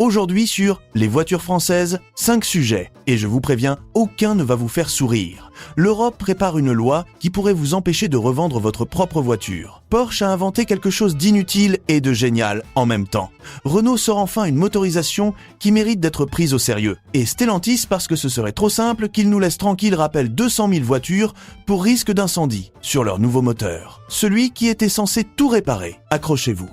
Aujourd'hui sur Les voitures françaises, 5 sujets. Et je vous préviens, aucun ne va vous faire sourire. L'Europe prépare une loi qui pourrait vous empêcher de revendre votre propre voiture. Porsche a inventé quelque chose d'inutile et de génial en même temps. Renault sort enfin une motorisation qui mérite d'être prise au sérieux. Et Stellantis, parce que ce serait trop simple, qu'il nous laisse tranquille, rappelle 200 000 voitures pour risque d'incendie sur leur nouveau moteur. Celui qui était censé tout réparer. Accrochez-vous.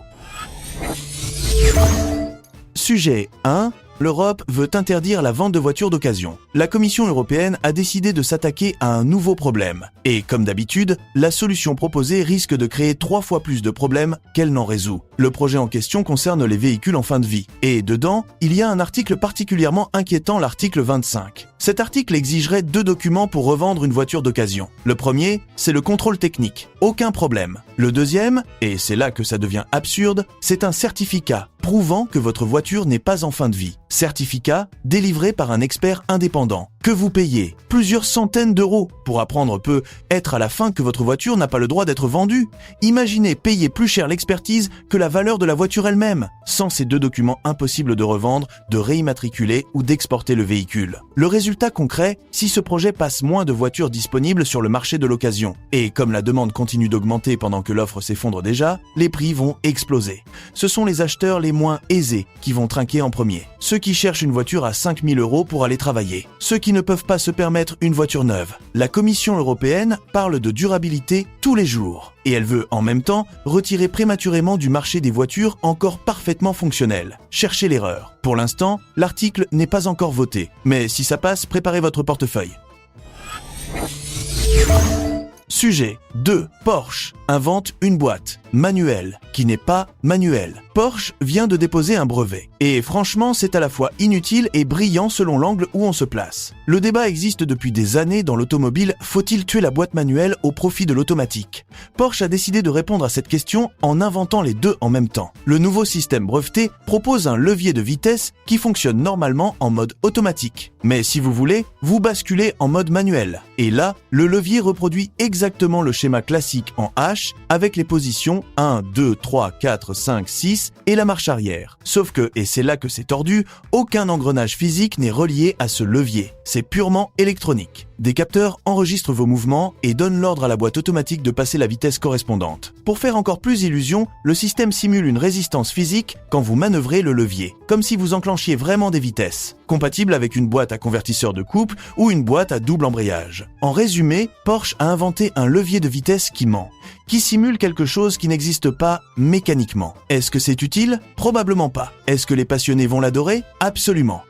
Sujet 1. L'Europe veut interdire la vente de voitures d'occasion. La Commission européenne a décidé de s'attaquer à un nouveau problème. Et comme d'habitude, la solution proposée risque de créer 3 fois plus de problèmes qu'elle n'en résout. Le projet en question concerne les véhicules en fin de vie. Et dedans, il y a un article particulièrement inquiétant, l'article 25. Cet article exigerait 2 documents pour revendre une voiture d'occasion. Le premier, c'est le contrôle technique. Aucun problème. Le deuxième, et c'est là que ça devient absurde, c'est un certificat prouvant que votre voiture n'est pas en fin de vie. Certificat délivré par un expert indépendant que vous payez plusieurs centaines d'euros pour apprendre peut être à la fin que votre voiture n'a pas le droit d'être vendue. Imaginez payer plus cher l'expertise que la valeur de la voiture elle-même. Sans ces 2 documents, impossible de revendre, de réimmatriculer ou d'exporter le véhicule. Le résultat concret, si ce projet passe moins de voitures disponibles sur le marché de l'occasion. Et comme la demande continue d'augmenter pendant que l'offre s'effondre déjà, les prix vont exploser. Ce sont les acheteurs les moins aisés qui vont trinquer en premier. Ceux qui cherchent une voiture à 5 000 € pour aller travailler. Ceux qui ne peuvent pas se permettre une voiture neuve. La Commission européenne parle de durabilité tous les jours. Et elle veut en même temps retirer prématurément du marché des voitures encore parfaitement fonctionnelles. Cherchez l'erreur. Pour l'instant, l'article n'est pas encore voté. Mais si ça passe, préparez votre portefeuille. Sujet 2. Porsche invente une boîte manuelle qui n'est pas manuelle. Porsche vient de déposer un brevet. Et franchement, c'est à la fois inutile et brillant selon l'angle où on se place. Le débat existe depuis des années dans l'automobile. Faut-il tuer la boîte manuelle au profit de l'automatique ? Porsche a décidé de répondre à cette question en inventant les 2 en même temps. Le nouveau système breveté propose un levier de vitesse qui fonctionne normalement en mode automatique. Mais si vous voulez, vous basculez en mode manuel. Et là, le levier reproduit exactement le schéma classique en H avec les positions 1, 2, 3, 4, 5, 6 et la marche arrière. Sauf que, et c'est là que c'est tordu, aucun engrenage physique n'est relié à ce levier. C'est purement électronique. Des capteurs enregistrent vos mouvements et donnent l'ordre à la boîte automatique de passer la vitesse correspondante. Pour faire encore plus illusion, le système simule une résistance physique quand vous manœuvrez le levier, comme si vous enclenchiez vraiment des vitesses, compatible avec une boîte à convertisseur de couple ou une boîte à double embrayage. En résumé, Porsche a inventé un levier de vitesse qui ment, qui simule quelque chose qui n'existe pas mécaniquement. Est-ce que c'est utile ? Probablement pas. Est-ce que les passionnés vont l'adorer ? Absolument.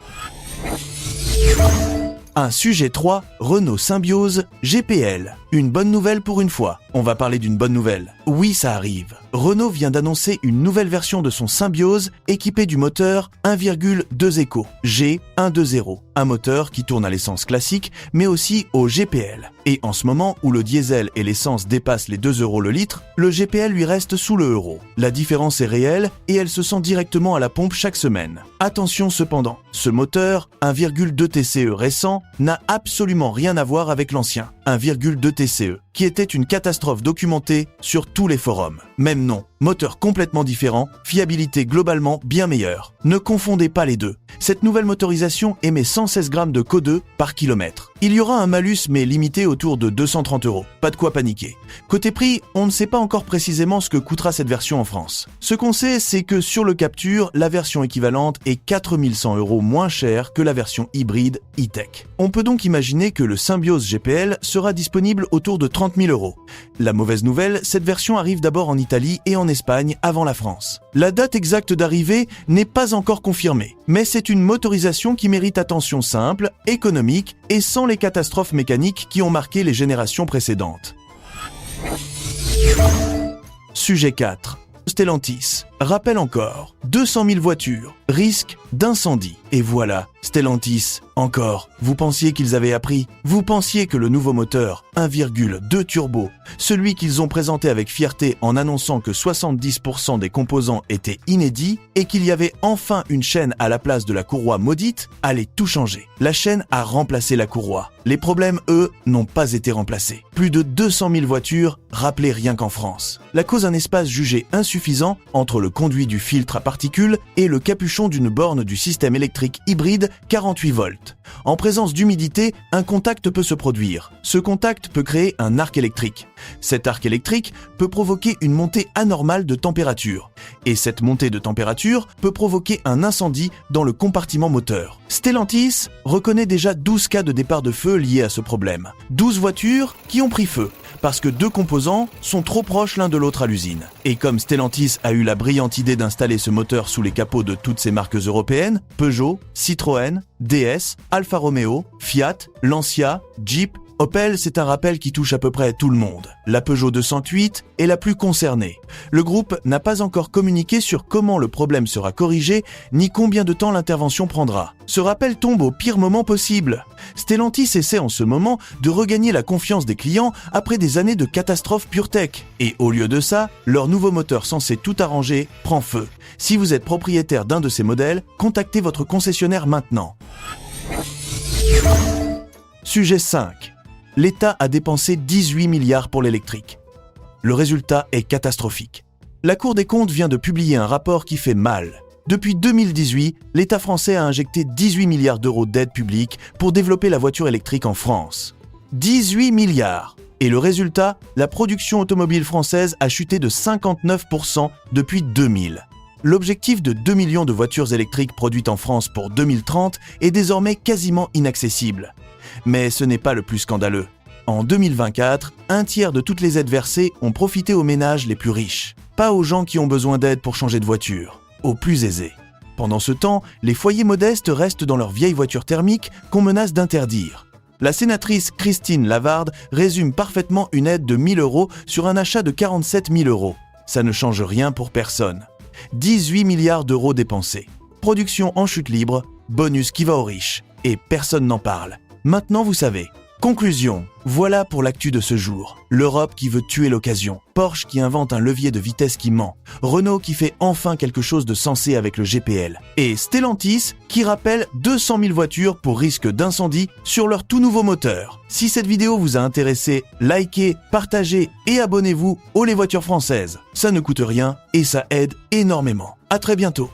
Un sujet 3, Renault Symbiose GPL. Une bonne nouvelle pour une fois. On va parler d'une bonne nouvelle. Oui, ça arrive. Renault vient d'annoncer une nouvelle version de son Symbiose équipée du moteur 1,2 Eco G120. Un moteur qui tourne à l'essence classique mais aussi au GPL. Et en ce moment où le diesel et l'essence dépassent les 2 € le litre, le GPL lui reste sous le euro. La différence est réelle et elle se sent directement à la pompe chaque semaine. Attention cependant, ce moteur 1,2 TCE récent n'a absolument rien à voir avec l'ancien 1,2 TCE, qui était une catastrophe documentée sur tous les forums. Même nom, moteur complètement différent, fiabilité globalement bien meilleure. Ne confondez pas les deux. Cette nouvelle motorisation émet 116 grammes de CO2 par kilomètre. Il y aura un malus mais limité autour de 230 €. Pas de quoi paniquer. Côté prix, on ne sait pas encore précisément ce que coûtera cette version en France. Ce qu'on sait, c'est que sur le Capture, la version équivalente est 4 100 € moins chère que la version hybride e-tech. On peut donc imaginer que le Symbiose GPL sera disponible autour de 30 000 €. La mauvaise nouvelle, cette version arrive d'abord en Italie et en Espagne avant la France. La date exacte d'arrivée n'est pas encore confirmée, mais c'est une motorisation qui mérite attention simple, économique et sans les catastrophes mécaniques qui ont marqué les générations précédentes. Sujet 4. Stellantis. Rappel encore, 200 000 voitures, risque d'incendie. Et voilà, Stellantis, encore. Vous pensiez qu'ils avaient appris ? Vous pensiez que le nouveau moteur 1,2 turbo, celui qu'ils ont présenté avec fierté en annonçant que 70% des composants étaient inédits et qu'il y avait enfin une chaîne à la place de la courroie maudite, allait tout changer. La chaîne a remplacé la courroie. Les problèmes, eux, n'ont pas été remplacés. Plus de 200 000 voitures, rappelez rien qu'en France. La cause, un espace jugé insuffisant entre le le conduit du filtre à particules et le capuchon d'une borne du système électrique hybride 48 volts. En présence d'humidité, un contact peut se produire. Ce contact peut créer un arc électrique. Cet arc électrique peut provoquer une montée anormale de température. Et cette montée de température peut provoquer un incendie dans le compartiment moteur. Stellantis reconnaît déjà 12 cas de départ de feu liés à ce problème. 12 voitures qui ont pris feu, parce que 2 composants sont trop proches l'un de l'autre à l'usine. Et comme Stellantis a eu la brillante idée d'installer ce moteur sous les capots de toutes ces marques européennes, Peugeot, Citroën, DS, Alfa Romeo, Fiat, Lancia, Jeep, Opel, c'est un rappel qui touche à peu près tout le monde. La Peugeot 208 est la plus concernée. Le groupe n'a pas encore communiqué sur comment le problème sera corrigé, ni combien de temps l'intervention prendra. Ce rappel tombe au pire moment possible. Stellantis essaie en ce moment de regagner la confiance des clients après des années de catastrophe PureTech. Et au lieu de ça, leur nouveau moteur censé tout arranger prend feu. Si vous êtes propriétaire d'un de ces modèles, contactez votre concessionnaire maintenant. Sujet 5. L'État a dépensé 18 milliards pour l'électrique. Le résultat est catastrophique. La Cour des comptes vient de publier un rapport qui fait mal. Depuis 2018, l'État français a injecté 18 milliards d'euros d'aide publique pour développer la voiture électrique en France. 18 milliards! Et le résultat, la production automobile française a chuté de 59% depuis 2000. L'objectif de 2 millions de voitures électriques produites en France pour 2030 est désormais quasiment inaccessible. Mais ce n'est pas le plus scandaleux. En 2024, un tiers de toutes les aides versées ont profité aux ménages les plus riches, pas aux gens qui ont besoin d'aide pour changer de voiture, aux plus aisés. Pendant ce temps, les foyers modestes restent dans leurs vieilles voitures thermiques qu'on menace d'interdire. La sénatrice Christine Lavarde résume parfaitement une aide de 1 000 € sur un achat de 47 000 €. Ça ne change rien pour personne. 18 milliards d'euros dépensés. Production en chute libre, bonus qui va aux riches. Et personne n'en parle. Maintenant vous savez. Conclusion, voilà pour l'actu de ce jour. L'Europe qui veut tuer l'occasion. Porsche qui invente un levier de vitesse qui ment. Renault qui fait enfin quelque chose de sensé avec le GPL. Et Stellantis qui rappelle 200 000 voitures pour risque d'incendie sur leur tout nouveau moteur. Si cette vidéo vous a intéressé, likez, partagez et abonnez-vous aux Les Voitures Françaises. Ça ne coûte rien et ça aide énormément. À très bientôt.